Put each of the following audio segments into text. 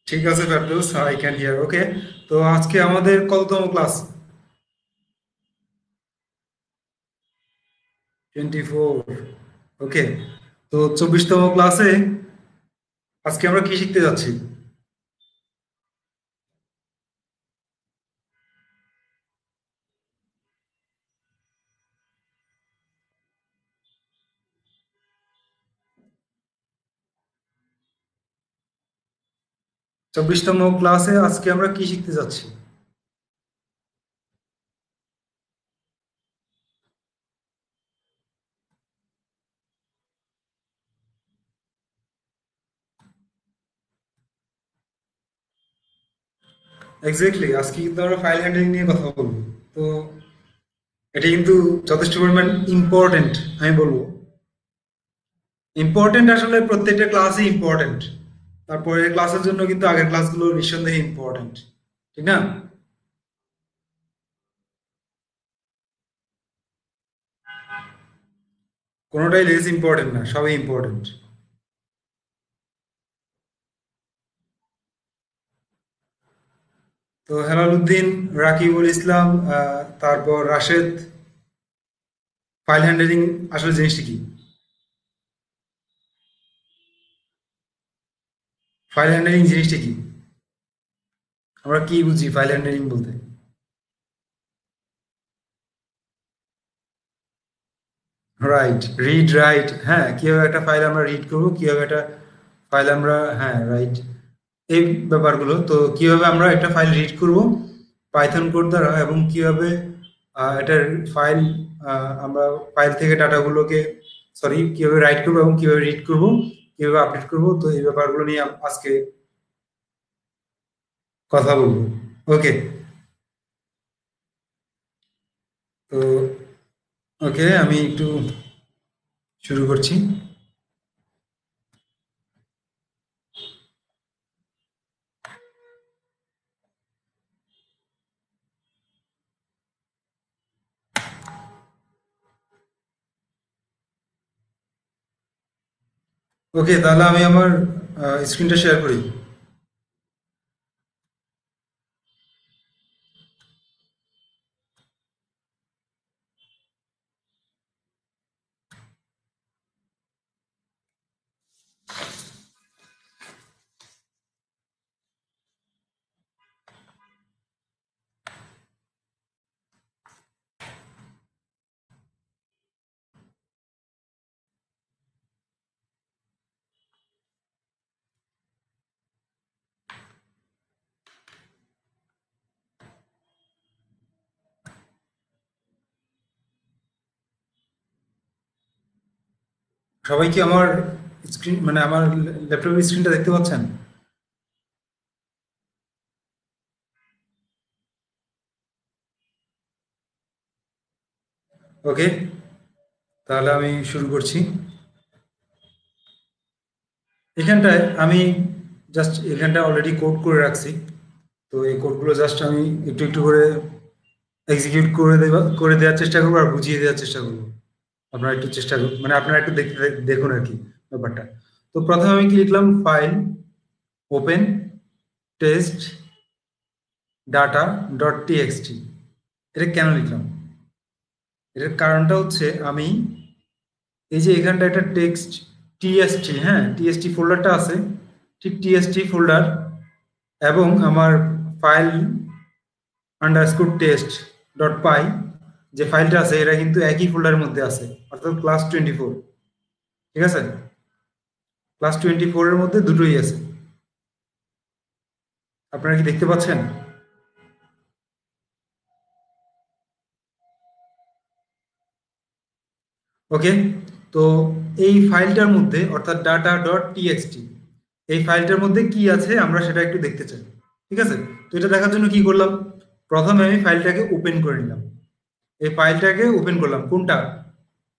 ঠিক আছে Ferdous, I can here. ওকে, তো আজকে আমাদের কততম ক্লাস? 24। ওকে, তো 24তম ক্লাসে আজকে আমরা কি শিখতে যাচ্ছি? 24তম ক্লাসে আজকে আমরা কি শিখতে যাচ্ছি? 'এক্স্যাক্টলি', আজকে কিন্তু আমরা ফাইল হ্যান্ডলিং নিয়ে কথা বলবো। তো এটা কিন্তু যথেষ্ট পরিমাণ ইম্পর্টেন্ট, আমি বলবো। ইম্পর্টেন্ট, আসলে প্রত্যেকটা ক্লাসই ইম্পর্টেন্ট। তারপরে ক্লাসের জন্য কিন্তু আগের ক্লাসগুলো নিঃসন্দেহে ইম্পর্টেন্ট, ঠিক না? কোনোটাই লেস ইম্পর্টেন্ট না, সবই ইম্পর্টেন্ট। তো হেলালুদ্দিন, রাকিবুল ইসলাম, তারপর রাশেদ, ফাইল হ্যান্ডলিং আসলে জিনিসটা কি? ফাইল হ্যান্ডলিং জিনিসটা কি? আমরা কি বুঝি ফাইল হ্যান্ডলিং বলতে? রাইট, রিড রাইট, হ্যাঁ, কিভাবে একটা ফাইল আমরা রিড করবো, কিভাবে একটা ফাইল আমরা, হ্যাঁ রাইট, এই ব্যাপারগুলো। তো কিভাবে আমরা একটা ফাইল রিড করব পাইথন কোড দ্বারা, এবং কিভাবে এটার ফাইল, আমরা ফাইল থেকে ডাটাগুলোকে, সরি, কিভাবে রাইট করবো এবং কিভাবে রিড করব, কিভাবে আপডেট করব, তো এই ব্যাপারগুলো নিয়ে আজকে কথা বলবো। ওকে, তো ওকে, আমি একটু শুরু করছি। ওকে, তাহলে আমি আমার স্ক্রিনটা শেয়ার করি। সবাই কি আমার স্ক্রিন, মানে আমার ল্যাপটপের স্ক্রিনটা দেখতে পাচ্ছেন? ওকে, তাহলে আমি শুরু করছি। এখানটায় আমি জাস্ট এখানটা অলরেডি কোড করে রাখছি। তো এই কোডগুলো জাস্ট আমি একটু একটু করে এক্সিকিউট করে দেওয়ার চেষ্টা করবো আর বুঝিয়ে দেওয়ার চেষ্টা করবো। আপনারা একটু চেষ্টা করুন, মানে আপনারা একটু দেখতে দেখুন আর কি ব্যাপারটা। তো প্রথমে আমি কি লিখলাম? File open test data dot TXT. এটা কেন লিখলাম? এটার কারণটা হচ্ছে, আমি এই যে এখানটা একটা টেক্সট টিএসটি, হ্যাঁ, টিএসটি ফোল্ডারটা আছে, ঠিক টিএসটি ফোল্ডার, এবং আমার ফাইল আন্ডারস্কোর টেস্ট ডট পাই যে ফাইলটা আছে, এটা কিন্তু একই ফোল্ডারের মধ্যে আছে, অর্থাৎ ক্লাস 24। ঠিক আছে, ক্লাস 24 এর মধ্যে দুটোই আছে। আপনারা কি দেখতে পাচ্ছেন? ওকে, তো এই ফাইলটার মধ্যে, অর্থাৎ ডাটা ডট টিএক্সটি, এই ফাইলটার মধ্যে কি আছে আমরা সেটা একটু দেখতে চাই। ঠিক আছে, তো এটা দেখার জন্য কি করলাম? প্রথমে আমি ফাইলটাকে ওপেন করে নিলাম। এই ফাইলটাকে ওপেন করলাম কোনটা?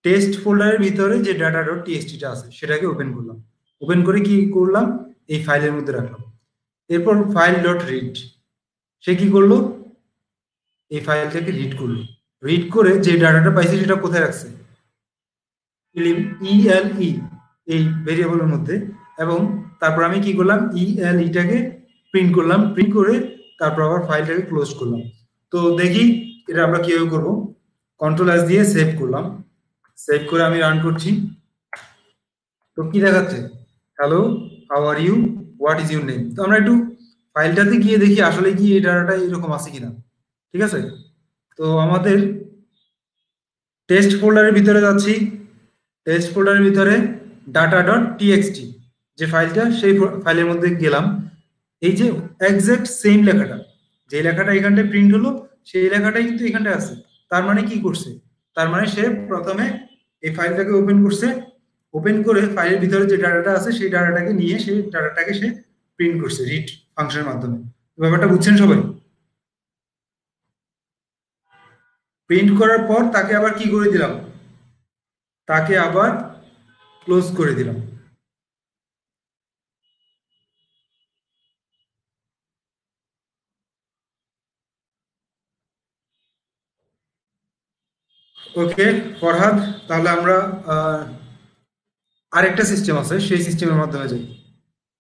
টেস্ট ফোল্ডারের ভিতরে যে ডাটা ডট টিএক্সটিটা আছে সেটাকে ওপেন করলাম। ওপেন করে কি করলাম? এই ফাইলের মধ্যে রাখলাম। এরপর ফাইল ডট রিড, সে কি করলো? এই ফাইলটাকে রিড করলো। রিড করে যে ডাটাটা পাইছে সেটা কোথায় রাখছে? ইএলই, এই ভেরিয়েবলের মধ্যে। এবং তারপর আমি কি করলাম? ইএলইটাকে প্রিন্ট করলাম, প্রিন্ট করে তারপর আবার ফাইলটাকে ক্লোজ করলাম। তো দেখি এটা আমরা কিভাবে করব। কন্ট্রোল এস দিয়ে সেভ করলাম, সেভ করে আমি রান করছি। তো কি দেখাচ্ছে, hello, how are you, what is your name. তো আমরা একটু ফাইলটাতে গিয়ে দেখি আসলে কি এই ডাটাটা এরকম আছে কিনা। ঠিক আছে, তো আমাদের টেস্ট ফোল্ডারের ভিতরে যাচ্ছি, টেস্ট ফোল্ডারের ভিতরে ডাটা ডট টিএক্সটি যে ফাইলটা, সেই ফাইলের মধ্যে গেলাম। এই যে এক্সাক্ট সেম লেখাটা, যে লেখাটা এখানটায় প্রিন্ট হলো, সেই লেখাটাই কিন্তু এখানটায় আছে। তার মানে কি করছে, তার মানে সে প্রথমে এই ফাইলটাকে ওপেন করছে, ওপেন করে ফাইলের ভিতরে যে ডাটাটা আছে সেই ডাটাটাকে নিয়ে সেই ডাটাটাকে সে প্রিন্ট করছে রিড ফাংশনের মাধ্যমে। ব্যাপারটা বুঝছেন সবাই? প্রিন্ট করার পর তাকে আবার কি করে দিলাম, তাকে আবার ক্লোজ করে দিলাম। ওকে ফরহাদ, তাহলে আমরা আরেকটা সিস্টেম আছে, সেই সিস্টেমের মাধ্যমে যাই।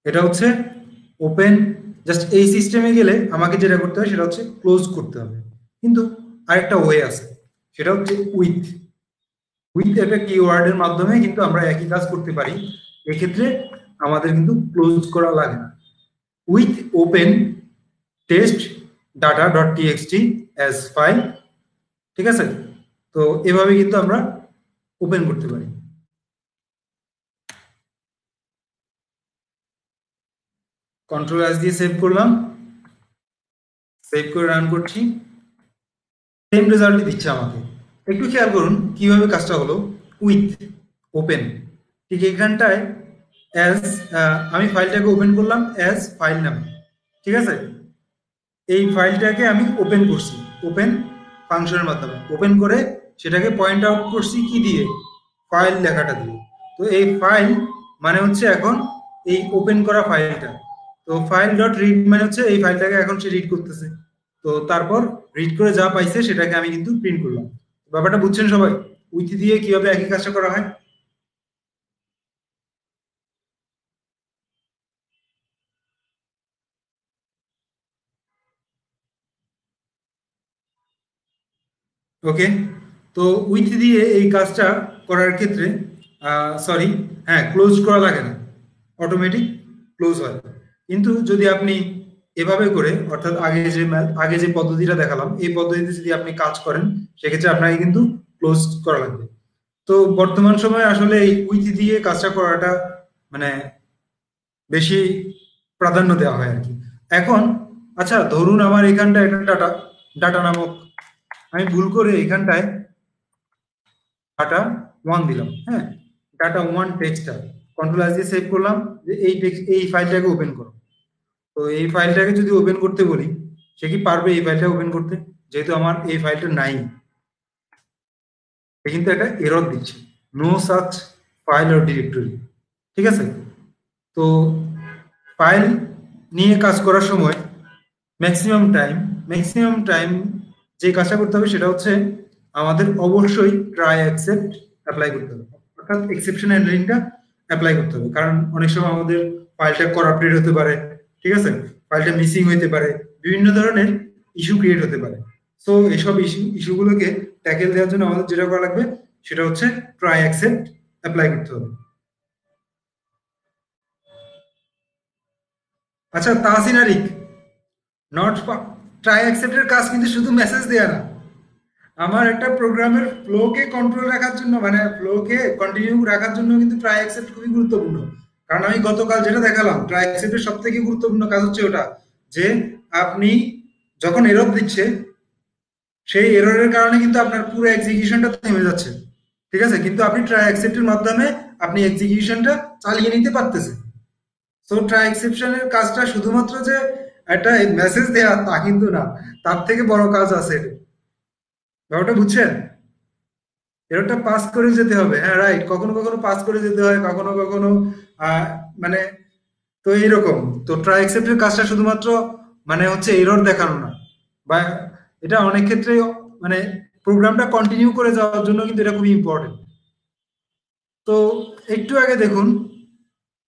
এটা হচ্ছে ওপেন, জাস্ট এই সিস্টেমে গেলে আমাকে যেটা করতে হয় সেটা হচ্ছে ক্লোজ করতে হবে। কিন্তু আরেকটা ওয়ে আছে, সেটা হচ্ছে উইথ। উইথ একটা কিওয়ার্ডের মাধ্যমে কিন্তু আমরা একই কাজ করতে পারি। এক্ষেত্রে আমাদের কিন্তু ক্লোজ করা লাগে না। With open test data dot TXT as file, ঠিক আছে? তো এভাবে কিন্তু আমরা ওপেন করতে পারি। কন্ট্রোল এস দিয়ে সেভ করলাম, সেভ করে রান করছি, সেম রেজাল্টই দিচ্ছে আমাকে। একটু খেয়াল করুন কিভাবে কাজটা হলো। উইথ ওপেন, ঠিক এখানটায় অ্যাজ, আমি ফাইলটাকে ওপেন করলাম অ্যাজ ফাইল নামে, ঠিক আছে? এই ফাইলটাকে আমি ওপেন করছি, ওপেন ফাংশনের মাধ্যমে ওপেন করে সেটাকে পয়েন্ট আউট করছি কি দিয়ে, ফাইল লেখাটা দিয়ে। তো এই ফাইল মানে হচ্ছে এখন এই ওপেন করা ফাইলটা। তো ফাইল ডট রিড মানে হচ্ছে এই ফাইলটাকে এখন সে রিড করতেছে। তো তারপর রিড করে যা পাইছে সেটাকে আমি কিন্তু প্রিন্ট করলাম। ব্যাপারটা বুঝছেন সবাই, উইথ দিয়ে কিভাবে একই কাজটা করা হয়? ওকে, তো উইথ দিয়ে এই কাজটা করার ক্ষেত্রে সরি, হ্যাঁ, ক্লোজ করা লাগে না, অটোমেটিক ক্লোজ হয়। কিন্তু যদি আপনি এভাবে করে, অর্থাৎ আগে যে পদ্ধতিটা দেখালাম এই পদ্ধতিতে যদি আপনি কাজ করেন, সেক্ষেত্রে আপনাকে কিন্তু ক্লোজ করা লাগবে। তো বর্তমান সময়ে আসলে এই উইথ দিয়ে কাজটা করাটা মানে বেশি প্রাধান্য দেওয়া হয় আর কি। এখন আচ্ছা, ধরুন আমার এখানটায় একটা ডাটা, ডাটা নামক, আমি ভুল করে এখানটায় ডাটা ওয়ান দিলাম, হ্যাঁ, ডাটা ওয়ান টেক্সটটা কন্ট্রোল এস দিয়ে সেভ করলাম, যে এই টেক্সট এই ফাইলটাকে ওপেন করো। তো এই ফাইলটাকে যদি ওপেন করতে বলি, সে কি পারবে এই ফাইলটা ওপেন করতে? যেহেতু আমার এই ফাইলটা নাই, সে কিন্তু একটা এরর দিচ্ছে, no such file or directory, ঠিক আছে? তো ফাইল নিয়ে কাজ করার সময় ম্যাক্সিমাম টাইম, ম্যাক্সিমাম টাইম যে কাজটা করতে হবে সেটা হচ্ছে আমাদের অবশ্যই ট্রাই অ্যাকসেপ্ট অ্যাপ্লাই করতে হবে, অর্থাৎ এক্সেপশন হ্যান্ডলিংটা অ্যাপ্লাই করতে হবে। কারণ অনেক সময় আমাদের ফাইলটা করাপ্টেড হতে পারে, ঠিক আছে, ফাইলটা মিসিং হতে পারে, বিভিন্ন ধরনের ইস্যু ক্রিয়েট হতে পারে। সো এইসব ইস্যুগুলোকে ট্যাকেল দেওয়ার জন্য আমাদের যেটা করা লাগবে সেটা হচ্ছে ট্রাই অ্যাকসেপ্ট অ্যাপ্লাই করতে হবে। আচ্ছা তাহসিন আরিক, নট ট্রাই অ্যাকসেপ্টের কাজ কিন্তু শুধু মেসেজ দেয়া না। আমার একটা প্রোগ্রামের ফ্লোকে কন্ট্রোল রাখার জন্য, মানে ফ্লোকে কন্টিনিউ রাখার জন্য কিন্তু ট্রাই অ্যাকসেপ্ট খুবই গুরুত্বপূর্ণ। কারণ আমি গতকাল যেটা দেখালাম, ট্রাই অ্যাকসেপ্টের সব থেকে গুরুত্বপূর্ণ কাজ হচ্ছে ওটা, যে আপনি যখন এরর দিচ্ছে, সেই এররের কারণে কিন্তু আপনার পুরো এক্সিকিউশনটা থেমে যাচ্ছে, ঠিক আছে, কিন্তু আপনি ট্রাই অ্যাকসেপ্টের মাধ্যমে আপনি এক্সিকিউশনটা চালিয়ে নিতে পারতেছেন। সো ট্রাই এক্সেপশনের কাজটা শুধুমাত্র যে একটা মেসেজ দেওয়া তা কিন্তু না, তার থেকে বড় কাজ আছে এটা। ব্যাপারটা বুঝছেন? এররটা পাস করে যেতে হবে, হ্যাঁ রাইট, কখনো কখনো পাস করে যেতে হয়, কখনো কখনো আহ, মানে, তো এইরকম। তো ট্রাই অ্যাকসেপ্টের কাজটা শুধুমাত্র মানে হচ্ছে এরর দেখানো না, বা এটা অনেক ক্ষেত্রে মানে প্রোগ্রামটা কন্টিনিউ করে যাওয়ার জন্য কিন্তু এটা খুবই ইম্পর্টেন্ট। তো একটু আগে দেখুন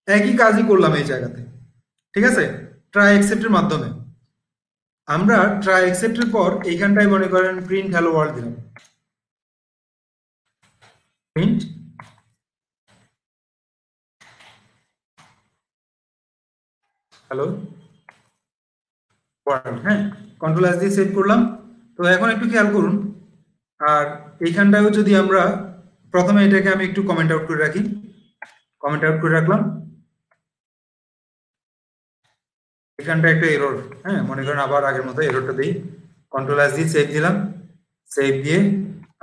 একই কাজই করলাম এই জায়গাতে, ঠিক আছে? ট্রাই অ্যাকসেপ্টের মাধ্যমে। আমরা ট্রাই অ্যাকসেপ্টের পর এইখানটায় মনে করেন প্রিন্ট হ্যালো ওয়ার্ল্ড দিলাম, প্রিন্ট হ্যালো ওয়ার্ল্ড। হ্যাঁ, কন্ট্রোল এস দিয়ে সেভ করলাম। তো এখন একটু খেয়াল করুন, আর এইখানটাও যদি আমরা প্রথমে এটাকে আমি একটু কমেন্ট আউট করে রাখি, কমেন্ট আউট করে রাখলাম। এখানটা একটা এরর, হ্যাঁ মনে করেন আবার আগের মতো এররটা দিই, কন্ট্রোল এস দিয়ে সেভ দিলাম, সেভ দিয়ে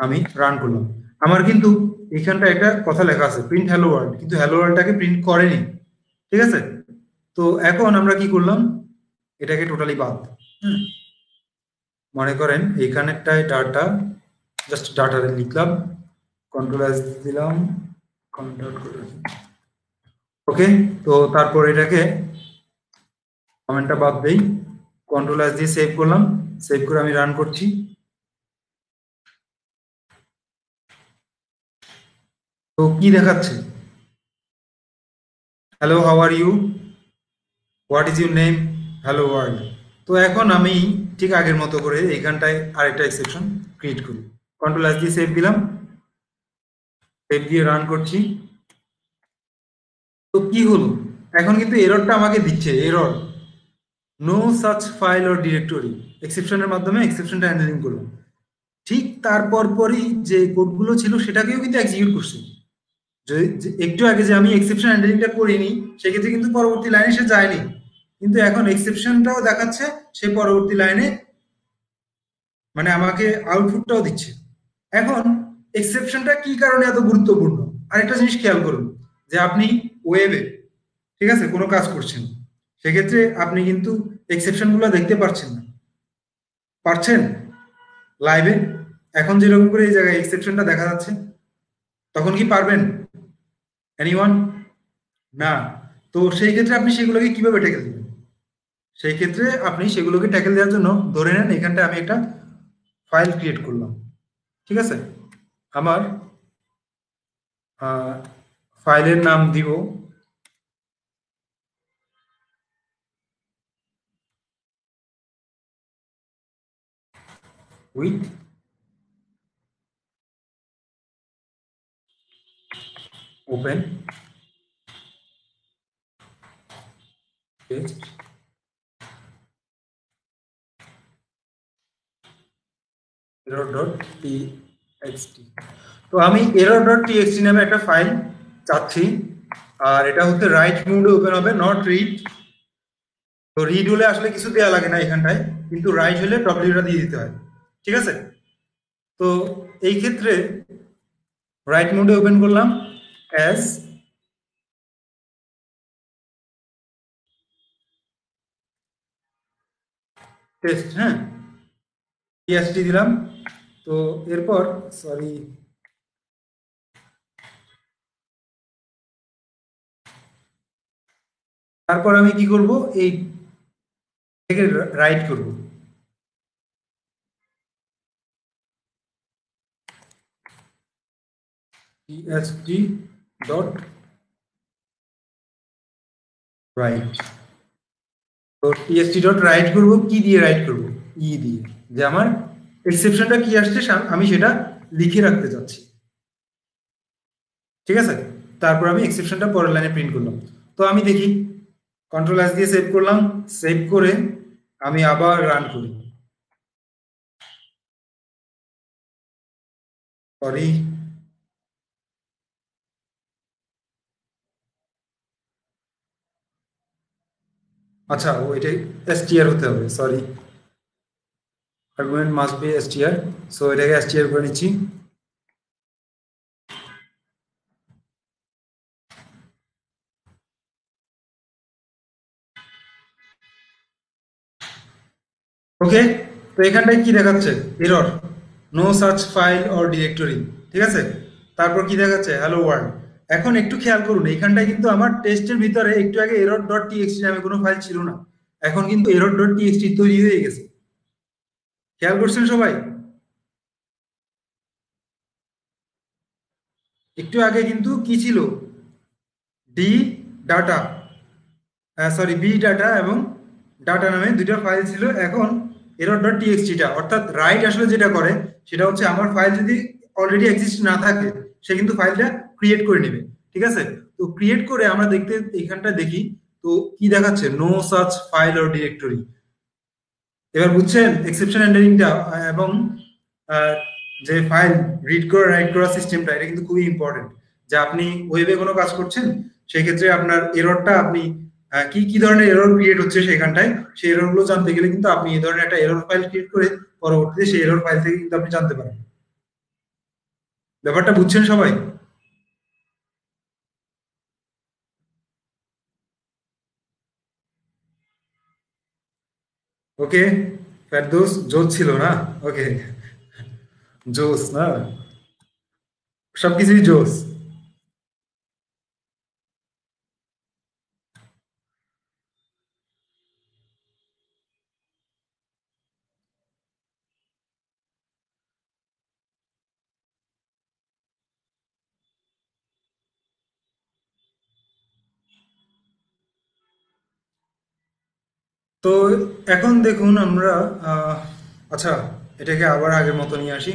আমি রান করলাম। আমার কিন্তু এখানটা একটা কথা লেখা আছে প্রিন্ট হ্যালো ওয়ার্ল্ড, কিন্তু হ্যালো ওয়ার্ল্ডটাকে প্রিন্ট করেনি। ঠিক আছে, তো এখন আমরা কি করলাম, এটাকে টোটালি বাদ। হুম, মনে করেন এইখানেরটায় ডাটা, জাস্ট ডাটা লিখলাম, কন্ট্রোল এস দিলাম, কন্ট্রোল করে ওকে। তো তারপর এটাকে কমেন্টটা বাদ দেই, কন্ট্রোল এস দিয়ে সেভ করলাম, সেভ করে আমি রান করছি। তো কি দেখাচ্ছে, hello how are you, what is your name, hello world. তো এখন আমি ঠিক আগের মতো করে এইখানটায় আরেকটা এক্সেপশন ক্রিয়েট করি, কন্ট্রোল এস দিয়ে সেভ দিলাম, সেভ দিয়ে রান করছি। তো কি হলো, এখন কিন্তু এররটা আমাকে দিচ্ছে, error no such file or directory, এক্সেপশনের মাধ্যমে এক্সেপশনটা হ্যান্ডলিং করলাম। ঠিক তারপর পরই যে কোডগুলো ছিল সেটাকেও কিন্তু এক্সিকিউট করছে। একটু আগে যে আমি এক্সেপশন হ্যান্ডলিংটা করিনি, সেক্ষেত্রে কিন্তু পরবর্তী লাইনে সে যায়নি, কিন্তু এখন এক্সেপশনটাও দেখাচ্ছে, সে পরবর্তী লাইনে মানে আমাকে আউটপুটটাও দিচ্ছে। এখন এক্সেপশনটা কি কারণে এত গুরুত্বপূর্ণ, আরেকটা জিনিস খেয়াল করুন, যে আপনি ওয়েবে ঠিক আছে কোনো কাজ করছেন, সেক্ষেত্রে আপনি কিন্তু এক্সেপশনগুলো দেখতে পারছেন না, পারছেন লাইভে এখন যেরকম করে এই জায়গায় এক্সেপশনটা দেখা যাচ্ছে, তখন কি পারবেন এনিওয়ান? না। তো সেই ক্ষেত্রে আপনি সেগুলোকে কিভাবে ট্যাকেল দিবেন? সেই ক্ষেত্রে আপনি সেগুলোকে ট্যাকেল দেওয়ার জন্য ধরে নেন এখানটা আমি একটা ফাইল ক্রিয়েট করলাম। ঠিক আছে, আমার ফাইলের নাম দিব with open text error dot TXT. তো আমি এরর ডট টিএক্সটি নামে একটা ফাইল চাচ্ছি, আর এটা হচ্ছে রাইট মোডে ওপেন হবে, নট রিড। তো রিড হলে আসলে কিছু দেওয়া লাগে না এখানটায়, কিন্তু রাইট হলে ডব্লিউটা দিয়ে দিতে হয়। ঠিক আছে, তো এই ক্ষেত্রে রাইট মোডে ওপেন করলাম অ্যাজ টেস্ট, হ্যাঁ টিএসটি দিলাম। তো এরপর সরি, তারপর আমি কি করব, এই থেকে রাইট করব, টিএসটি ডট রাইট। তো টিএসটি ডট রাইট করব, কি দিয়ে রাইট করব, ই দিয়ে, যে আমার এক্সেপশনটা কি আসছে আমি সেটা লিখে রাখতে চাচ্ছি। ঠিক আছে, তারপর আমি এক্সেপশনটা পরের লাইনে প্রিন্ট করলাম। তো আমি দেখি, কন্ট্রোল এস দিয়ে সেভ করলাম, সেভ করে আমি আবার রান করি, সরি আচ্ছা ওইটাই এসটিআর হতে হবে, sorry argument must be STR. So এটাকে এসটিআর করে নিচ্ছি। ওকে, তো এখানটায় কি দেখাচ্ছে, এরর নো সার্চ ফাইল অর ডিরেক্টরি। ঠিক আছে, তারপর কি দেখাচ্ছে, হ্যালো ওয়ার্ল্ড। এখন একটু খেয়াল করুন, এখানটায় কিন্তু আমার টেস্টের ভিতরে একটু আগে এরর ডট টিএক্সটি নামে কোনো ফাইল ছিল না, এখন কিন্তু এরর ডট টিএক্সটি তৈরি হয়ে গেছে। খেয়াল করছেন সবাই? একটু আগে কিন্তু কি ছিল, D data, sorry B data এবং ডাটা নামে দুইটা ফাইল ছিল। এখন এরর ডট টিএক্সটিটা অর্থাৎ রাইট আসলে যেটা করে সেটা হচ্ছে আমার ফাইল যদি অলরেডি এক্সিস্ট না থাকে সে কিন্তু ফাইলটা ক্রিয়েট করে নেবে। ঠিক আছে, তো ক্রিয়েট করে আমরা দেখতে এখানটা দেখি, তো কি দেখাচ্ছে, no such file or directory. এবার বুঝছেন এক্সেপশন হ্যান্ডলিংটা এবং আহ, যে ফাইল রিড করা রাইট করা সিস্টেমটা, এটা কিন্তু খুবই ইম্পর্টেন্ট। যে আপনি ওয়েবে কোনো কাজ করছেন সেই ক্ষেত্রে আপনার এররটা আপনি কি কি ধরনের এরর ক্রিয়েট হচ্ছে সেখানটায়, সেই এরর গুলো জানতে গেলে কিন্তু আপনি এই ধরনের একটা এরর ফাইল ক্রিয়েট করে পরবর্তীতে সেই এরর ফাইল থেকে কিন্তু আপনি জানতে পারেন। ব্যাপারটা বুঝছেন সবাই? ওকে, ফেরদৌস জোস ছিল না? ওকে, জোস না, সবকিছুই জোস। তো এখন দেখুন আমরা আহ, আচ্ছা, এটাকে আবার আগের মতো নিয়ে আসি।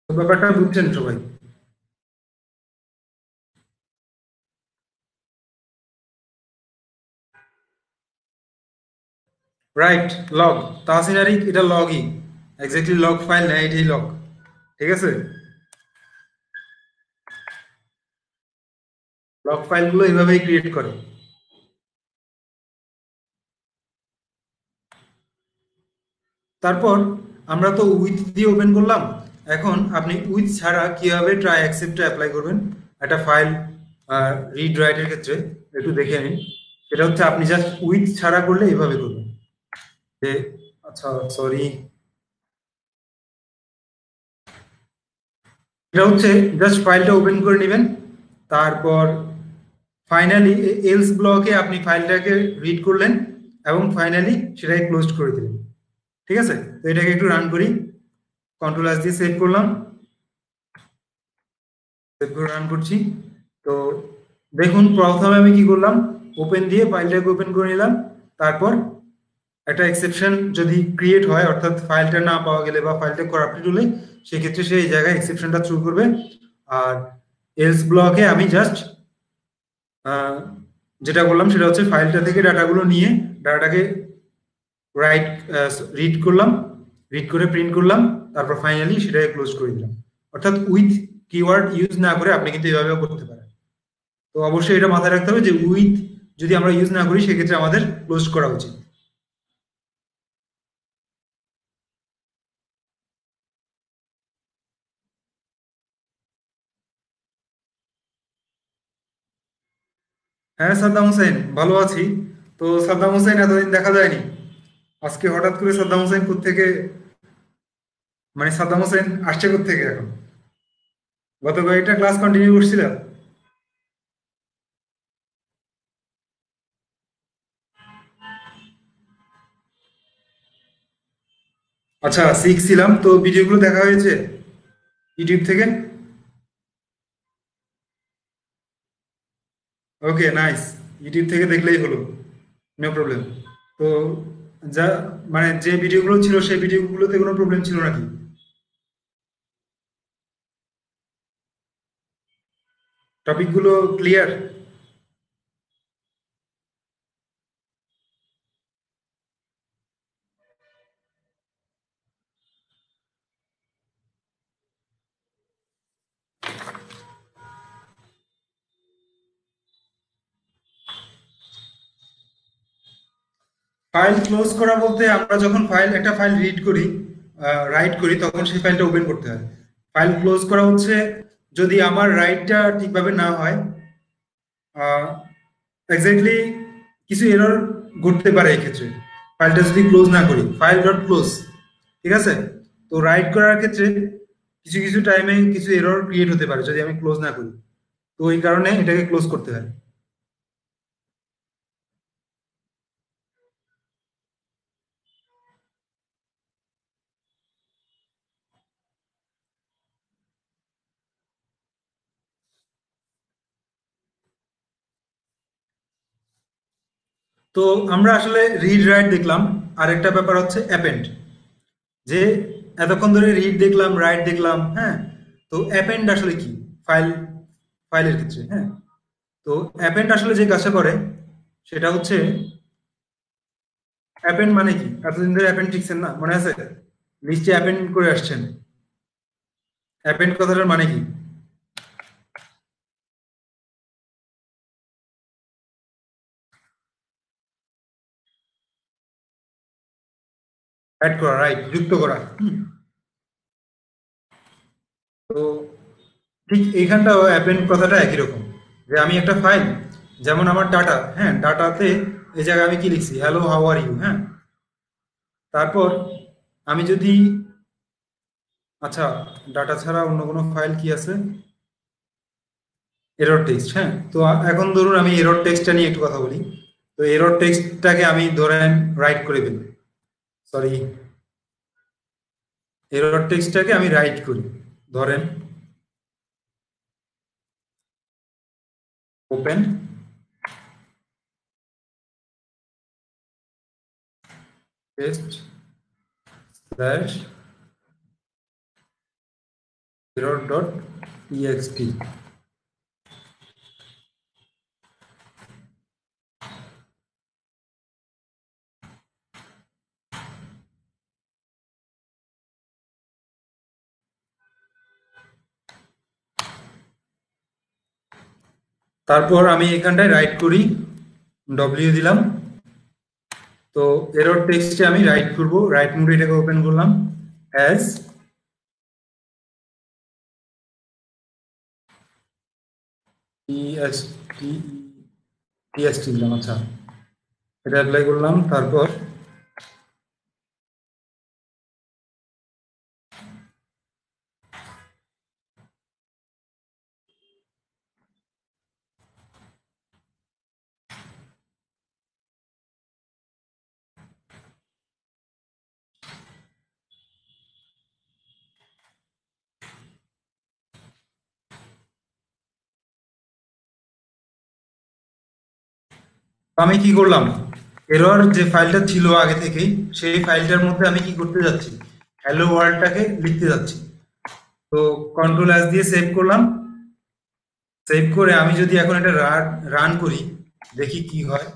তো ব্যাপারটা বুঝছেন সবাই? Right, log. তাহসিনারি এটা লগই, এক্স্যাক্টলি লগ ফাইল না, এটাই লগ। ঠিক আছে, লগ ফাইলগুলো এইভাবেই ক্রিয়েট করে। তারপর আমরা তো উইথ দিয়ে ওপেন করলাম। এখন আপনি উইথ ছাড়া কিভাবে ট্রাই অ্যাকসেপ্টটা অ্যাপ্লাই করবেন একটা ফাইল রিড রাইটের ক্ষেত্রে, একটু দেখে নিন। সেটা হচ্ছে আপনি জাস্ট উইথ ছাড়া করলে এইভাবে করবেন যে, আচ্ছা সরি, এটা হচ্ছে জাস্ট ফাইলটা ওপেন করে নেবেন। তারপর ফাইনালি এলস ব্লকে আপনি ফাইলটাকে রিড করলেন এবং ফাইনালি সেটাকে ক্লোজ করে দিলেন। ঠিক আছে, তো এটাকে একটু রান করি। কন্ট্রোল এস দিয়ে সেভ করলাম, সেভ করে রান করছি। তো দেখুন প্রথমে আমি কি করলাম, ওপেন দিয়ে ফাইলটাকে ওপেন করে নিলাম। তারপর একটা এক্সেপশন যদি ক্রিয়েট হয় অর্থাৎ ফাইলটা না পাওয়া গেলে বা ফাইলটা করাপ্টেড হলে সেক্ষেত্রে সেই জায়গায় এক্সেপশনটা থ্রু করবে। আর এলস ব্লকে আমি জাস্ট যেটা করলাম সেটা হচ্ছে ফাইলটা থেকে ডাটাগুলো নিয়ে ডাটাটাকে রাইট রিড করলাম, রিড করে প্রিন্ট করলাম, তারপর ফাইনালি সেটাকে ক্লোজ করে দিলাম। অর্থাৎ উইথ কিওয়ার্ড ইউজ না করে আপনি কিন্তু এভাবেও করতে পারেন। তো অবশ্যই এটা মাথায় রাখতে হবে যে উইথ যদি আমরা ইউজ না করি সেক্ষেত্রে আমাদের ক্লোজ করা উচিত। হ্যাঁ সাদ্দাম হোসেন, ভালো আছি। তো সাদ্দাম হোসেন এতদিন দেখা যায়নি, আজকে হঠাৎ করে সাদ্দাম হোসেন কোত্থেকে, মানে সাদ্দাম হোসেন আসছে কোত্থেকে এখন? গত কয়েকটা ক্লাস কন্টিনিউ করছিল। আচ্ছা শিখছিলাম, তো ভিডিওগুলো দেখা হয়েছে ইউটিউব থেকে? ওকে নাইস, ইউটিউব থেকে দেখলেই হলো, নো প্রবলেম। তো যা, মানে যে ভিডিওগুলো ছিল সেই ভিডিওগুলোতে কোনো প্রবলেম ছিল নাকি? টপিকগুলো ক্লিয়ার? ফাইল ক্লোজ করা বলতে আমরা যখন একটা ফাইল রিড করি, রাইট করি, তখন সেই ফাইলটা ওপেন করতে হয়। ফাইল ক্লোজ করা হচ্ছে যদি আমার রাইটটা ঠিকভাবে না হয়, এক্স্যাক্টলি কিছু এরর ঘটতে পারে এক্ষেত্রে। ফাইলটা যদি ক্লোজ না করি, ফাইল ডট ক্লোজ, ঠিক আছে? তো রাইট করার ক্ষেত্রে কিছু কিছু টাইমে কিছু এরর ক্রিয়েট হতে পারে যদি আমি ক্লোজ না করি। তো ওই কারণে এটাকে ক্লোজ করতে হয়। তো আমরা আসলে রিড রাইট দেখলাম, আরেকটা ব্যাপার হচ্ছে অ্যাপেন্ড। যে এতক্ষণ ধরে রিড দেখলাম, রাইট দেখলাম, হ্যাঁ। তো অ্যাপেন্ড আসলে কি? ফাইল, ফাইলের ক্ষেত্রে, হ্যাঁ। তো অ্যাপেন্ড আসলে যে কাজটা করে সেটা হচ্ছে, অ্যাপেন্ড মানে কি? এতদিন ধরে অ্যাপেন্ড শিখছেন না, মনে আছে? লিস্টে অ্যাপেন্ড করে আসছেন। অ্যাপেন্ড কথাটার মানে কি? অ্যাড করা, রাইট, যুক্ত করা। তো ঠিক এইখানটাও অ্যাপেন্ড কথাটা একই রকম। যে আমি একটা ফাইল, যেমন আমার ডাটা, হ্যাঁ, ডাটাতে এই জায়গায় আমি কি লিখছি, হ্যালো হাউ আর ইউ, হ্যাঁ। তারপর আমি যদি, আচ্ছা, ডাটা ছাড়া অন্য কোনো ফাইল কি আছে? এরর টেক্সট, হ্যাঁ। তো এখন ধরুন আমি এরর টেক্সটটা নিয়ে একটু কথা বলি। তো এরর টেক্সটটাকে আমি ধরেন রাইট করে দিই, সরি, এরর টেক্সটটাকে আমি রাইট করি, ধরেন open test slash error dot TXT. তারপর আমি এখানটায় রাইট করি, ডব্লিউ দিলাম। তো এরর টেক্সটে আমি রাইট করব, রাইট মোডে এটাকে ওপেন করলাম, অ্যাজ টিএক্সটি, টিএক্সটি দিলাম, আচ্ছা, এটা অ্যাপ্লাই করলাম। তারপর আমি কি করলাম, এরর যে ফাইলটা ছিল আগে থেকেই, সেই ফাইলটার মধ্যে আমি কি করতে যাচ্ছি, হ্যালো ওয়ার্ল্ডটাকে লিখতে যাচ্ছি। তো কন্ট্রোল এস দিয়ে সেভ করলাম। সেভ করে আমি যদি এখন এটা রান করি, দেখি কি হয়।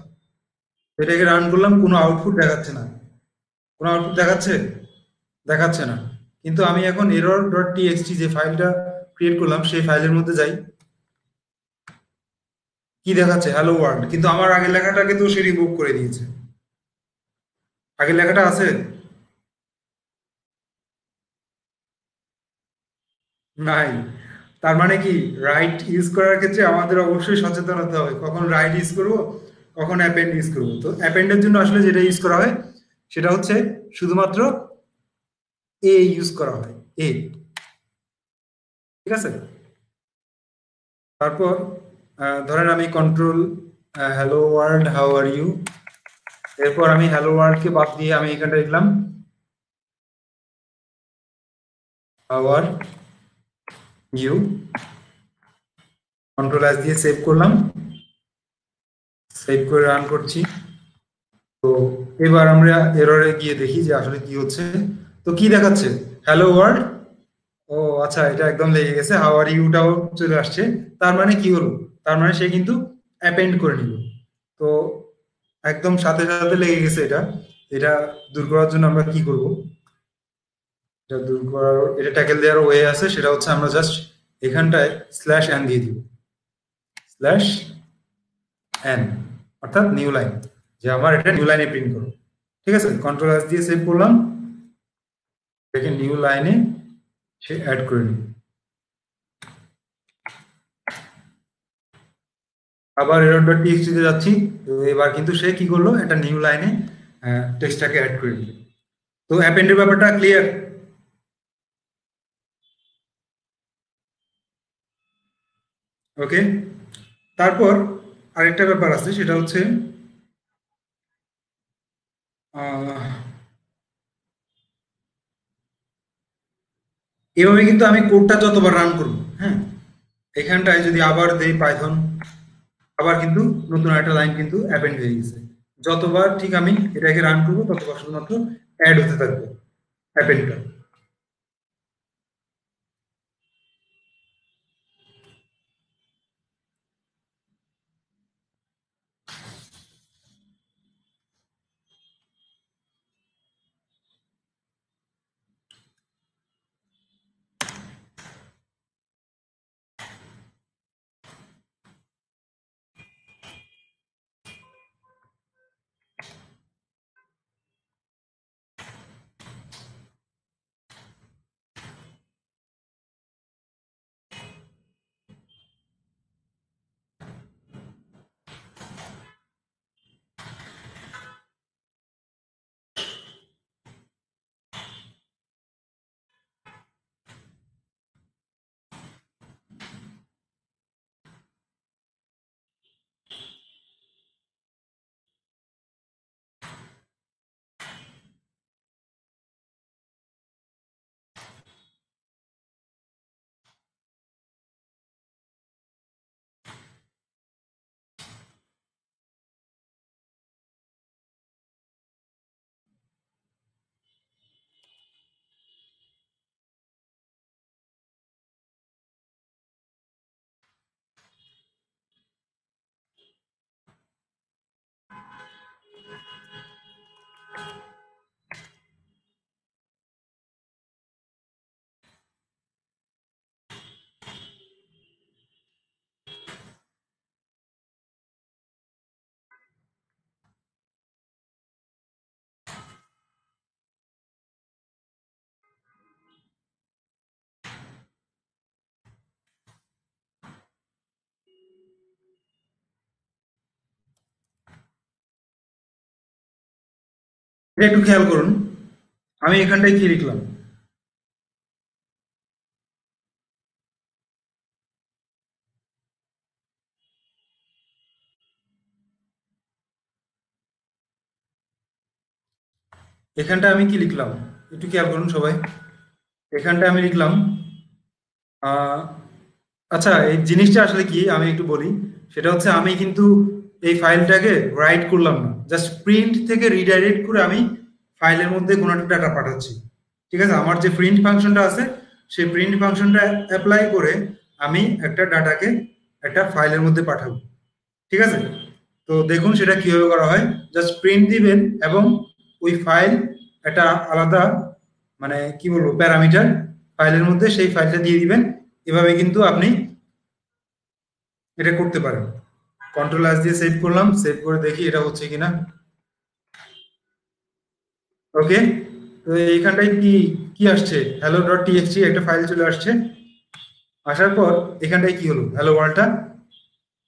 এটাকে রান করলাম, কোনো আউটপুট দেখাচ্ছে না। কোনো আউটপুট দেখাচ্ছে? দেখাচ্ছে না। কিন্তু আমি এখন এরর ডট টিএক্সটি যে ফাইলটা ক্রিয়েট করলাম সেই ফাইলের মধ্যে যাই, কি দেখাচ্ছে, হ্যালো ওয়ার্ল্ড। কিন্তু আমার আগের লেখাটাকে তো সে রিমুভ করে দিয়েছে। আগের লেখাটা আছে? নাই। তার মানে কি, রাইট ইউজ করার ক্ষেত্রে আমাদের অবশ্যই সচেতন হতে হবে, কখন রাইট ইউজ করব, কখন অ্যাপেন্ড ইউজ করব। তো অ্যাপেন্ডের জন্য আসলে যেটা ইউজ করা হয় সেটা হচ্ছে শুধুমাত্র এ ইউজ করা হয়, এ, ঠিক আছে। তারপর ধরেন আমি control hello world how are you, এরপর আমি হ্যালো ওয়ার্ল্ডকে বাদ দিয়ে আমি এখানটা লিখলাম how are you, control S দিয়ে সেভ করলাম। সেভ করে রান করছি। তো এবার আমরা এররে গিয়ে দেখি যে আসলে কি হচ্ছে। তো কি দেখাচ্ছে, হ্যালো ওয়ার্ল্ড। ও আচ্ছা, এটা একদম লেগে গেছে, হাউ আর ইউটাও চলে আসছে। তার মানে কি হলো, তার মানে সে কিন্তু অ্যাপেন্ড করে নিল। তো একদম সাথে সাথে লেগে গেছে এটা। এটা দূর করার জন্য আমরা কি করব, এটা দূর করার, এটা ট্যাকেল দেওয়ার ওয়ে আছে, সেটা হচ্ছে আমরা জাস্ট এখানটায় স্ল্যাশ এন দিয়ে দিব, স্ল্যাশ এন, অর্থাৎ নিউ লাইন, যে আমার এটা নিউ লাইনে প্রিন্ট করো। ঠিক আছে, কন্ট্রোল এস দিয়ে সেভ করলাম, দেখেন নিউ লাইনে সে অ্যাড করে নিল। আবার এরর ডট টিএক্সটি তে যাচ্ছি। তো এবার কিন্তু সে কি করলো, একটা নিউ লাইনে টেক্সটটাকে অ্যাড করে দিল। তো অ্যাপেন্ডের ব্যাপারটা ক্লিয়ার? ওকে। তারপর আরেকটা ব্যাপার আছে, সেটা হচ্ছে আহ, এভাবে কিন্তু আমি কোডটা যতবার রান করব, হ্যাঁ, এখানটায় যদি আবার দেই পাইথন, আবার কিন্তু নতুন একটা লাইন কিন্তু অ্যাপেন্ড হয়ে গেছে। যতবার ঠিক আমি এটাকে রান করবো ততবার শুধুমাত্র অ্যাড হতে থাকবে অ্যাপেন্ডটা। এটা একটু খেয়াল করুন, আমি এখানটায় কি লিখলাম। এখানটা আমি কি লিখলাম একটু খেয়াল করুন সবাই। এখানটা আমি লিখলাম আহ, আচ্ছা এই জিনিসটা আসলে কি আমি একটু বলি। সেটা হচ্ছে আমি কিন্তু এই ফাইলটাকে রাইট করলাম না, জাস্ট প্রিন্ট থেকে রিডাইরেক্ট করে আমি ফাইলের মধ্যে কোনো একটা ডাটা পাঠাচ্ছি। ঠিক আছে, আমার যে প্রিন্ট ফাংশনটা আছে সেই প্রিন্ট ফাংশনটা অ্যাপ্লাই করে আমি একটা ডাটাকে একটা ফাইলের মধ্যে পাঠাবো। ঠিক আছে, তো দেখুন সেটা কিভাবে করা হয়। জাস্ট প্রিন্ট দিবেন এবং ওই ফাইল একটা আলাদা মানে কি বলবো প্যারামিটার ফাইলের মধ্যে সেই ফাইলটা দিয়ে দিবেন। এভাবে কিন্তু আপনি এটা করতে পারেন। কন্ট্রোল এস দিয়ে সেভ করলাম, সেভ করে দেখি এটা হচ্ছে কিনা। ওকে, তো এইখানটায় কি কি আসছে, হ্যালো ডট টিএক্সটি একটা ফাইল চলে আসছে। আসার পর এখানটায় কি হলো, হ্যালো ওয়ার্ল্ডটা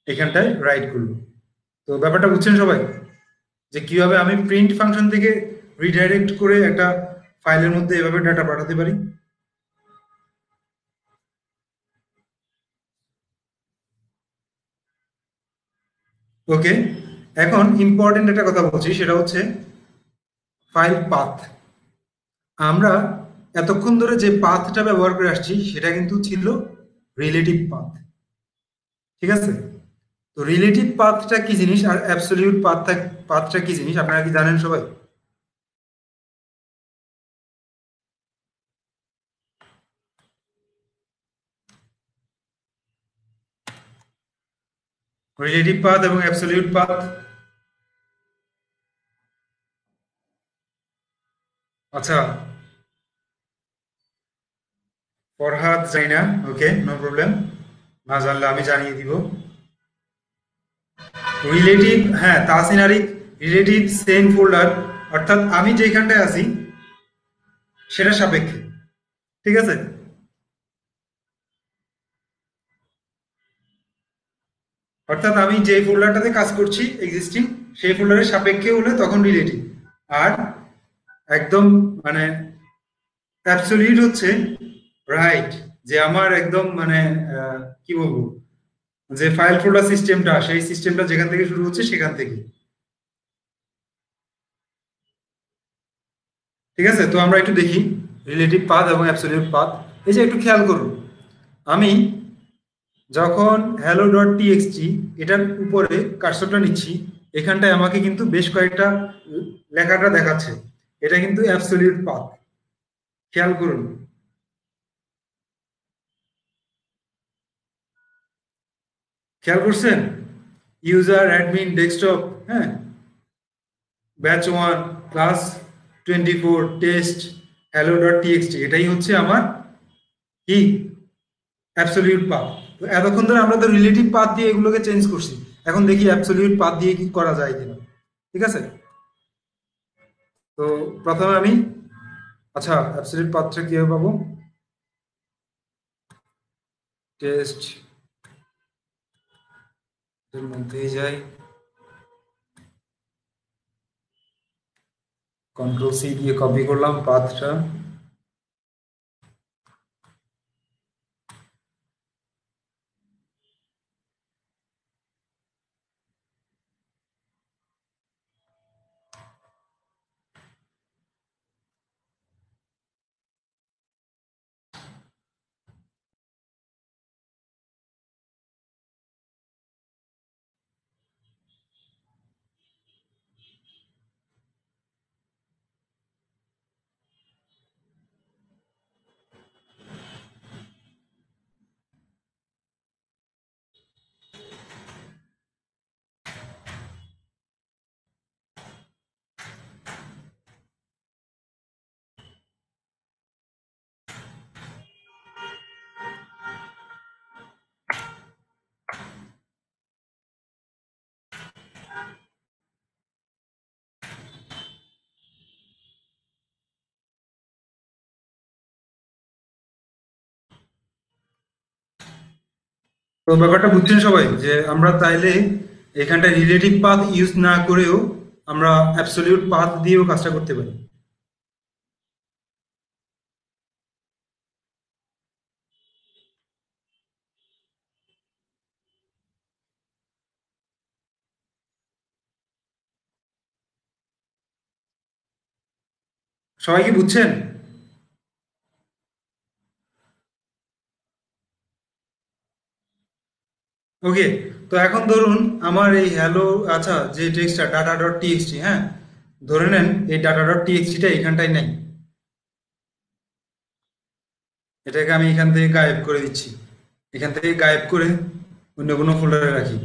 এখানটায় রাইট করলো। তো ব্যাপারটা বুঝছেন সবাই, যে কিভাবে আমি প্রিন্ট ফাংশন থেকে রিডাইরেক্ট করে একটা ফাইলের মধ্যে এভাবে ডাটা পাঠাতে পারি। ওকে, এখন ইম্পর্টেন্ট একটা কথা বলছি, সেটা হচ্ছে ফাইল পাথ। আমরা এতক্ষণ ধরে যে পাথটা ব্যবহার করে আসছি সেটা কিন্তু ছিল রিলেটিভ পাথ। ঠিক আছে, তো রিলেটিভ পাথটা কি জিনিস আর অ্যাবসলিউট পাথটা কি জিনিস আপনারা কি জানেন সবাই? রিলেটিভ পাথ এবং অ্যাবসলিউট পাথ। আচ্ছা, ফরহাদ জানি না, ওকে নো প্রবলেম, না জানলে আমি জানিয়ে দিব। রিলেটিভ, হ্যাঁ Tahsin Arif, relative same folder, অর্থাৎ আমি যেখানটায় আছি সেটা সাপেক্ষে। ঠিক আছে, অর্থাৎ আমি যে ফোল্ডারটাতে কাজ করছি এক্সিস্টিং সেই ফোল্ডারের সাপেক্ষে হলে তখন রিলেটিভ। আর একদম মানে অ্যাবসলিউট হচ্ছে রাইট, যে আমার একদম মানে কি বলবো, যে ফাইল ফোল্ডার সিস্টেমটা সেই সিস্টেমটা যেখান থেকে শুরু হচ্ছে সেখান থেকে। ঠিক আছে, তো আমরা একটু দেখি রিলেটিভ পাথ এবং অ্যাবসলিউট পাথ। এই যে একটু খেয়াল করুন, আমি যখন হ্যালো ডট টিএক্সটি এটার উপরে কার্সরটা নিচ্ছি এখানটায় আমাকে কিন্তু বেশ কয়েকটা লেখাটা দেখাচ্ছে। এটা কিন্তু অ্যাবসলিউট পাথ। খেয়াল করুন। খেয়াল করছেন? ইউজার অ্যাডমিন ডেস্কটপ, হ্যাঁ, batch one, class 24, test, hello dot TXT, এটাই হচ্ছে আমার কি অ্যাবসলিউট পাথ। তো এতক্ষণ ধরে আমরা তো রিলেটিভ পাথ দিয়ে এগুলোকে চেঞ্জ করছি। এখন দেখি অ্যাবসলিউট পাথ দিয়ে কি করা যায় কিনা। ঠিক আছে? তো প্রথমে আমি, আচ্ছা, অ্যাবসলিউট পাথটা কিভাবে পাবো? টেস্ট এর মধ্যেই যাই, কন্ট্রোল সি দিয়ে কপি করলাম পাথটা। তো ব্যাপারটা বুঝছেন সবাই, যে আমরা তাইলে এখানটা রিলেটিভ পাথ ইউজ না করেও আমরা অ্যাবসলিউট পাথ দিয়েও কাজটা করতে পারি। সবাই কি বুঝছেন? ওকে। তো এখন ধরুন আমার এই হ্যালো, আচ্ছা, যে টেক্সটটা ডাটা ডট টিএক্সটি, হ্যাঁ, ধরে নেন এই ডাটা ডট টিএক্সটিটা এখানটাই নাই। এটাকে আমি এখান থেকে গায়েব করে দিচ্ছি। এখান থেকে গায়েব করে অন্য কোনো ফোল্ডারে রাখি।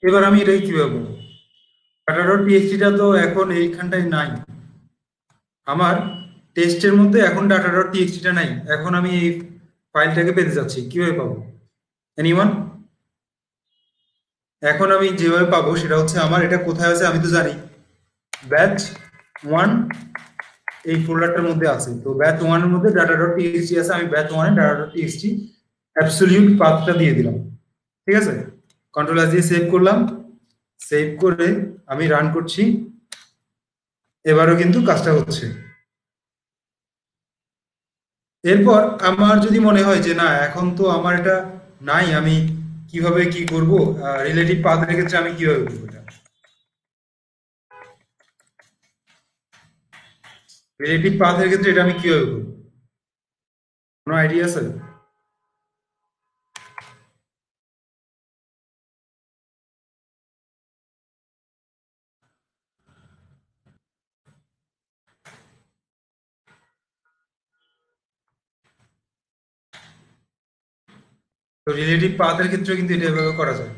এবার আমি এটাকে কিভাবে বলবো? ডাটা ডট টিএক্সটিটা তো এখন এইখানটায় নাই। আমার টেস্টের মধ্যে এখন ডাটা ডট টিএক্সটিটা নাই। এখন আমি এই ফাইলটাকে পেতে যাচ্ছি, কিভাবে পাবো? এনিওয়ান? এখন আমি যেভাবে পাবো সেটা হচ্ছে, আমার এটা কোথায় আছে আমি তো জানি, ব্যাচ ওয়ান এই ফোল্ডারটার মধ্যে আছে। তো ব্যাচ ওয়ানের মধ্যে ডাটা ডট টিএক্সটি আছে, আমি ব্যাচ ওয়ানে ডাটা ডট টিএক্সটি অ্যাবসলিউট পাথটা দিয়ে দিলাম। ঠিক আছে? কন্ট্রোল এস দিয়ে সেভ করলাম। সেভ করে আমি রান করছি। এবারও কিন্তু কাজটা হচ্ছে। এরপর আমার যদি মনে হয় যে না, এখন তো আমার এটা নাই, আমি কিভাবে কি করব, রিলেটিভ পাথের ক্ষেত্রে আমি কিভাবে করবো এটা? রিলেটিভ পাথের ক্ষেত্রে এটা আমি কিভাবে করবো? কোনো আইডিয়া আছে? তো রিলেটিভ পাথের ক্ষেত্রে কিন্তু এটা এভাবে করা যায়,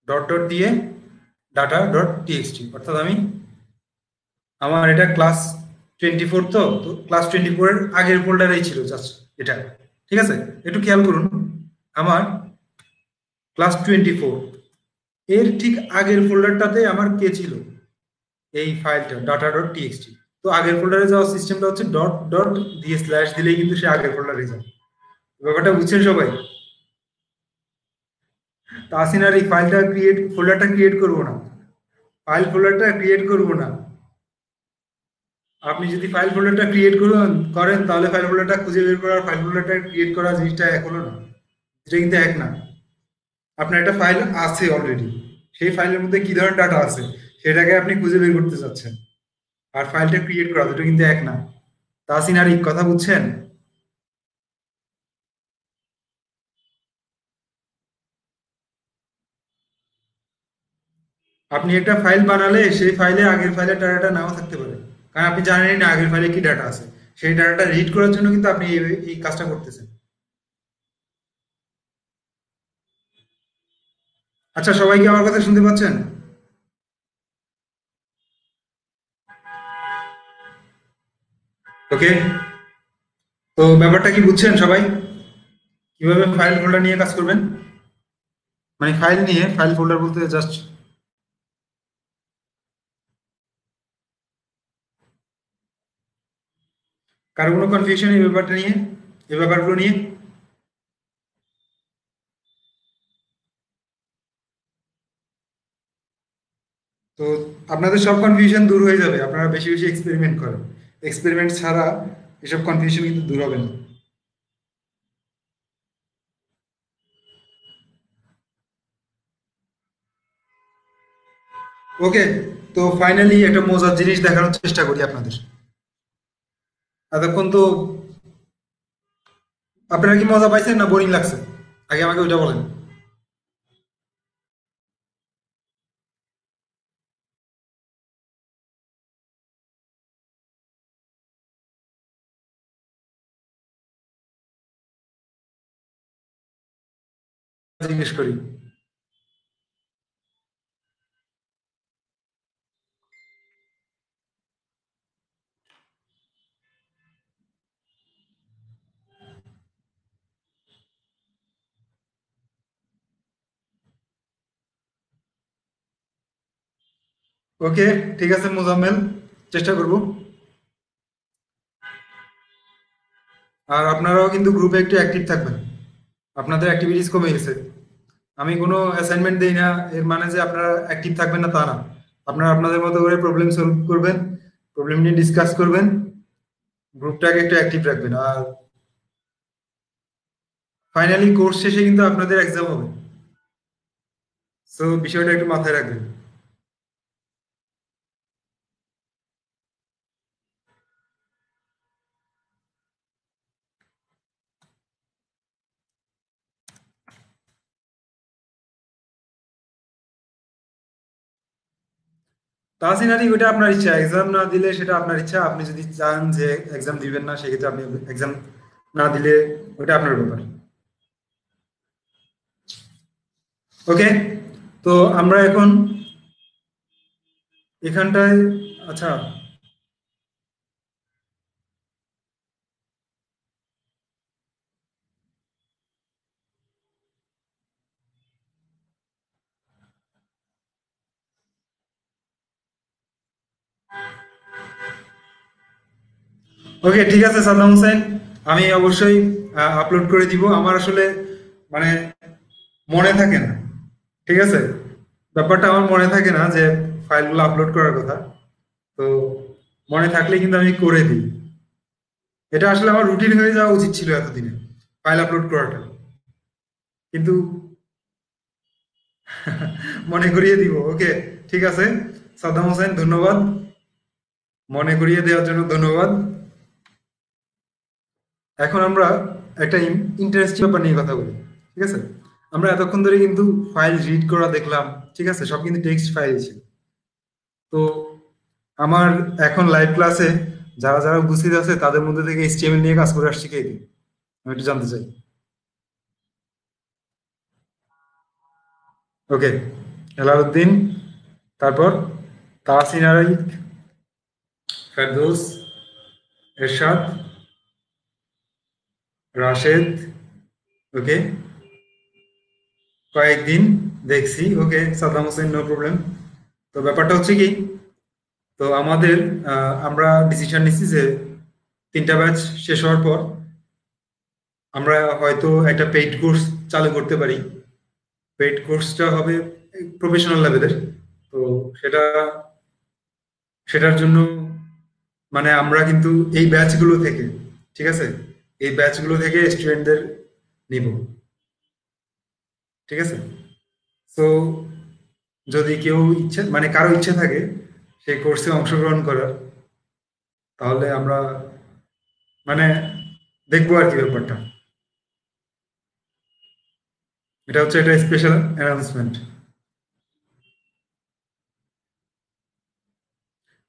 ডট ডট দিয়ে ডাটা ডট টিএক্সটি, অর্থাৎ আমি, আমার এটা ক্লাস 24, তো তো ক্লাস 24 এর আগের ফোল্ডারেই ছিল জাস্ট এটা। ঠিক আছে? একটু খেয়াল করুন, আমার ক্লাস 24 এর ঠিক আগের ফোল্ডারটাতে আমার কে ছিল, এই ফাইলটা ডাটা ডট টিএক্সটি। তো আগের ফোল্ডারে যাওয়ার সিস্টেমটা হচ্ছে ডট ডট দিয়ে স্ল্যাশ দিলেই কিন্তু সে আগের ফোল্ডারে যায়। ব্যাপারটা বুঝছেন সবাই? তাহসিন আর এই ফাইলটা ক্রিয়েট, ফোল্ডারটা ক্রিয়েট করবো না, ফাইল ফোল্ডারটা ক্রিয়েট করবো না। আপনি যদি ফাইল ফোল্ডারটা ক্রিয়েট করেন তাহলে ফাইল ফোল্ডারটা খুঁজে বের করা আর ফাইল ফোল্ডারটা ক্রিয়েট করা জিনিসটা এক হলো না। এটা কিন্তু এক না। আপনার একটা ফাইল আছে অলরেডি, সেই ফাইলের মধ্যে কি ধরনের ডাটা আছে সেটাকে আপনি খুঁজে বের করতে চাচ্ছেন। আর ফাইলটা ক্রিয়েট করা দুটো কিন্তু এক না। তাহসিন আরিফ, কথা বুঝছেন? আপনি একটা ফাইল বানালে সেই ফাইলে আগের ফাইলের ডাটাটা নাও থাকতে পারে, কারণ আপনি জানেনই না আগের ফাইলে কি ডাটা আছে। সেই ডাটাটা রিড করার জন্য কিন্তু আপনি এই কাজটা করতেছেন। আচ্ছা, সবাই কি আমার কথা শুনতে পাচ্ছেন? ওকে। তো ব্যাপারটা কি বুঝছেন সবাই? কিভাবে ফাইল ফোল্ডার নিয়ে কাজ করবেন? মানে ফাইল নিয়ে, ফাইল ফোল্ডার বলতে জাস্ট কারো কোনো কনফিউশন এই ব্যাপারটা নিয়ে, এই ব্যাপারগুলো নিয়ে? তো আপনাদের সব কনফিউশন দূর হয়ে যাবে, আপনারা বেশি বেশি এক্সপেরিমেন্ট করেন। এক্সপেরিমেন্ট ছাড়া এসব কনফিউশন কিন্তু দূর হবে না। ওকে। তো ফাইনালি একটা মজার জিনিস দেখানোর চেষ্টা করি আপনাদের। এতক্ষণ তো আপনারা কি মজা পাইছেন না বোরিং লাগছে? আগে আমাকে ওইটা বলেন। জিজ্ঞেস করি। ওকে, ঠিক আছে মোজাম্মেল, চেষ্টা করব। আর আপনারাও কিন্তু গ্রুপে একটু অ্যাক্টিভ থাকবেন। আপনাদের অ্যাক্টিভিটিস কমে গেছে। আমি কোনো অ্যাসাইনমেন্ট দেই না এর মানে যে আপনারা অ্যাক্টিভ থাকবেন না তা না। আপনারা আপনাদের মতো করে প্রবলেম সলভ করবেন, প্রবলেম নিয়ে ডিসকাস করবেন, গ্রুপটাকে একটু অ্যাক্টিভ রাখবেন। আর ফাইনালি কোর্স শেষে কিন্তু আপনাদের এক্সাম হবে। সো বিষয়টা একটু মাথায় রাখবেন। তাহসিন ওটা আপনার ইচ্ছা, এক্সাম না দিলে সেটা আপনার ইচ্ছা। আপনি যদি চান যে এক্সাম দিবেন না, সেক্ষেত্রে আপনি এক্সাম না দিলে ওটা আপনার ব্যাপার। ওকে। তো আমরা এখন এখানটায়, আচ্ছা, ওকে ঠিক আছে সাদ্দাম হোসেন, আমি অবশ্যই আপলোড করে দিব। আমার আসলে মানে মনে থাকে না, ঠিক আছে? ব্যাপারটা আমার মনে থাকে না যে ফাইলগুলো আপলোড করার কথা। তো মনে থাকলে কিন্তু আমি করে দিই। এটা আসলে আমার রুটিন হয়ে যাওয়া উচিত ছিল এতদিনে, ফাইল আপলোড করাটা। কিন্তু মনে করিয়ে দিব। ওকে, ঠিক আছে সাদ্দাম হোসেন, ধন্যবাদ। মনে করিয়ে দেওয়ার জন্য ধন্যবাদ। এখন আমরা একটা ইন্টারেস্টিং ব্যাপার নিয়ে কথা বলি, ঠিক আছে? আমরা এতক্ষণ ধরে কিন্তু ফাইল রিড করা দেখলাম, ঠিক আছে, সব কিন্তু টেক্সট ফাইল ছিল। তো আমার এখন লাইভ ক্লাসে যারা যারা উপস্থিত আছে তাদের মধ্যে থেকে এইচটিএমএল নিয়ে কাজ করে আসছে কে কে? আমি একটু জানতে চাই। ওকে, হেলালুদ্দিন, তারপর তাহসিন আরিক, ফেরদৌস, এরশাদ, রাশেদ। ওকে, কয়েকদিন দেখছি। ওকে সাদ্দাম হোসেন, নো প্রবলেম। তো ব্যাপারটা হচ্ছে কি, তো আমাদের আমরা ডিসিশন নিচ্ছি যে 3টা ব্যাচ শেষ হওয়ার পর আমরা হয়তো একটা পেইড কোর্স চালু করতে পারি। পেইড কোর্সটা হবে প্রফেশনাল লেভেলের। তো সেটা সেটার জন্য মানে আমরা কিন্তু এই ব্যাচগুলো থেকে, ঠিক আছে, এই ব্যাচগুলো থেকে স্টুডেন্টদের নিব, ঠিক আছে? সো যদি কেউ ইচ্ছে মানে কারো ইচ্ছে থাকে সেই কোর্সে অংশগ্রহণ করার, তাহলে আমরা মানে দেখবো আর কি ব্যাপারটা। এটা হচ্ছে একটা স্পেশাল অ্যানাউন্সমেন্ট।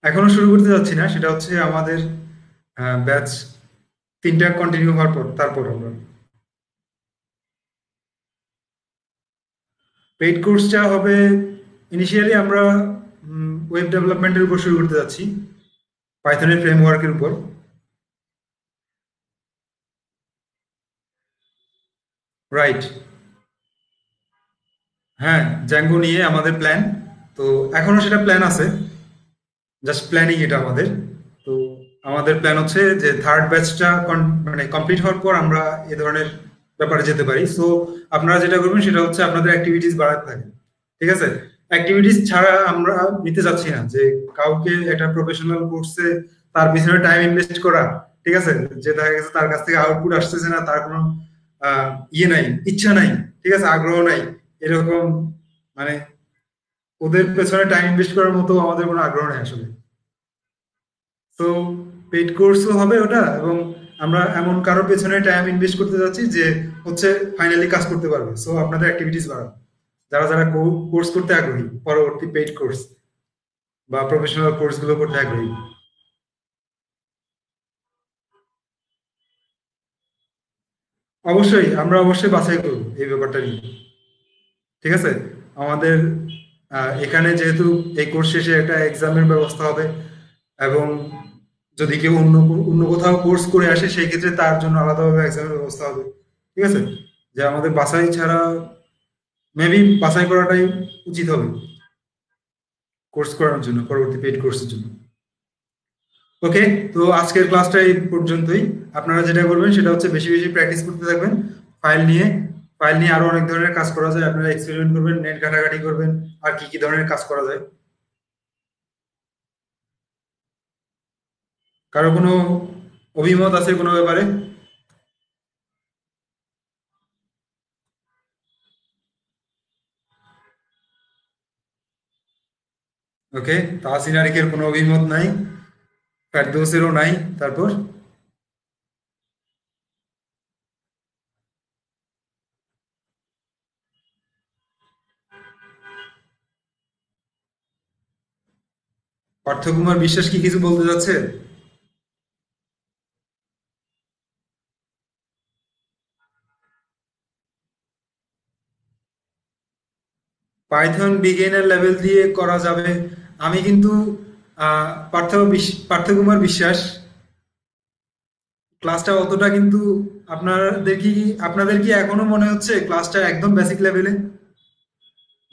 এখনো শুরু করতে যাচ্ছি না, সেটা হচ্ছে আমাদের ব্যাচ 3টা কন্টিনিউ হওয়ার পর তারপর আমরা পেইড কোর্সটা হবে। ইনিশিয়ালি আমরা ওয়েব ডেভেলপমেন্টের উপর শুরু করতে যাচ্ছি, পাইথনের ফ্রেমওয়ার্কের উপর। রাইট। হ্যাঁ, জ্যাঙ্গো নিয়ে আমাদের প্ল্যান। তো এখনো সেটা প্ল্যান আছে, জাস্ট প্ল্যানিং এটা আমাদের। তো আমাদের প্ল্যান হচ্ছে যে থার্ড ব্যাচটা মানে কমপ্লিট হওয়ার পর আমরা এ ধরনের ব্যাপারে যেতে পারি। সো আপনারা যেটা করবেন সেটা হচ্ছে আপনাদের অ্যাক্টিভিটিস বাড়াতে থাকেন। ঠিক আছে? অ্যাক্টিভিটিস ছাড়া আমরা নিতে চাচ্ছি না যে কাউকে একটা প্রফেশনাল কোর্সে তার পিছনে টাইম ইনভেস্ট করা। ঠিক আছে? যে দেখা গেছে তার কাছ থেকে আউটপুট আসতেছে না, তার কোনো ইয়ে নাই, ইচ্ছা নাই, ঠিক আছে, আগ্রহ নাই, এরকম মানে ওদের পেছনে টাইম ইনভেস্ট করার মতো আমাদের কোনো আগ্রহ নেই আসলে। তো পেইড কোর্সও হবে ওটা, এবং আমরা এমন কারোর পেছনে টাইম ইনভেস্ট করতে যাচ্ছি যে হচ্ছে ফাইনালি কাজ করতে পারবে। সো আপনাদের অ্যাক্টিভিটিস বাড়ান, যারা যারা কোর্স করতে আগ্রহী, পরবর্তী পেইড কোর্স বা প্রফেশনাল কোর্সগুলো করতে আগ্রহী। অবশ্যই আমরা অবশ্যই বাছাই করব এই ব্যাপারটা নিয়ে। ঠিক আছে? আমাদের এখানে যেহেতু এই কোর্স শেষে একটা এক্সামের ব্যবস্থা হবে, এবং যদি কেউ অন্য অন্য কোথাও কোর্স করে আসে সেই ক্ষেত্রে তার জন্য আলাদাভাবে এক্সামের ব্যবস্থা হবে। ঠিক আছে? যে আমাদের বাছাই ছাড়া মেবি বাছাই করাটাই উচিত হবে কোর্স করানোর জন্য, পরবর্তী পেইড কোর্সের জন্য। ওকে, তো আজকের ক্লাসটা এই পর্যন্তই। আপনারা যেটা করবেন সেটা হচ্ছে বেশি বেশি প্র্যাকটিস করতে থাকবেন ফাইল নিয়ে। ফাইল নিয়ে আরো অনেক ধরনের কাজ করা যায়, আপনারা এক্সপেরিমেন্ট করবেন, নেট ঘাটাঘাটি করবেন, আর কি কি ধরনের কাজ করা যায়। কারো কোনো অভিমত আছে কোনো ব্যাপারে? ওকে, তাহসিন আরিকের কোনো অভিমত নাই, ফেরদৌসেরও নাই। তারপর পার্থকুমার বিশ্বাস কি কিছু বলতে যাচ্ছে? পাইথন বিগিনার লেভেল দিয়ে করা যাবে। আমি কিন্তু পার্থকুমার বিশ্বাস ক্লাসটা অতটা কিন্তু আপনাদের কি এখনো মনে হচ্ছে ক্লাসটা একদম বেসিক লেভেলে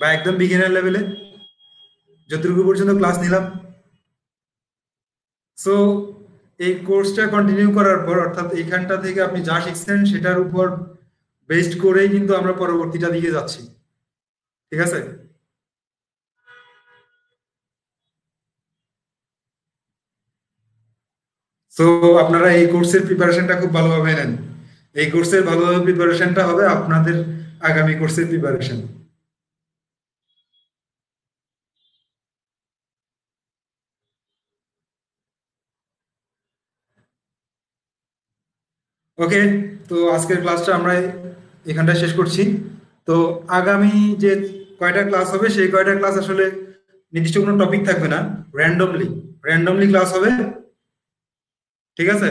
বা একদম বিগিনার লেভেলে যতটুকু পর্যন্ত ক্লাস নিলাম? সো এই কোর্সটা কন্টিনিউ করার পর, অর্থাৎ এইখানটা থেকে আপনি যা শিখছেন সেটার উপর বেসড করেই কিন্তু আমরা পরবর্তীটা দিকে যাচ্ছি। ঠিক আছে? সো আপনারা এই কোর্সের প্রিপারেশনটা খুব ভালোভাবে নেন। এই কোর্সের ভালোভাবে প্রিপারেশনটা হবে আপনাদের আগামী কোর্সের প্রিপারেশন। ওকে, তো আজকের ক্লাসটা আমরা এখানটা শেষ করছি। তো আগামী যে কয়টা ক্লাস হবে সেই কয়টা ক্লাস আসলে নির্দিষ্ট কোনো টপিক থাকবে না, র্যান্ডমলি র্যান্ডমলি ক্লাস হবে। ঠিক আছে?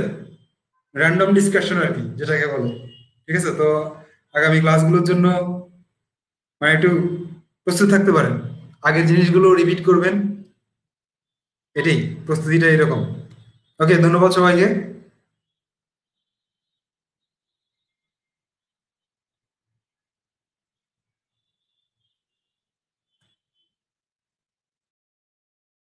র্যান্ডম ডিসকাশন আর কি যেটাকে বলে। ঠিক আছে? তো আগামী ক্লাসগুলোর জন্য মানে একটু প্রস্তুত থাকতে পারেন, আগের জিনিসগুলো রিপিট করবেন, এটাই প্রস্তুতিটা এরকম। ওকে, ধন্যবাদ সবাইকে।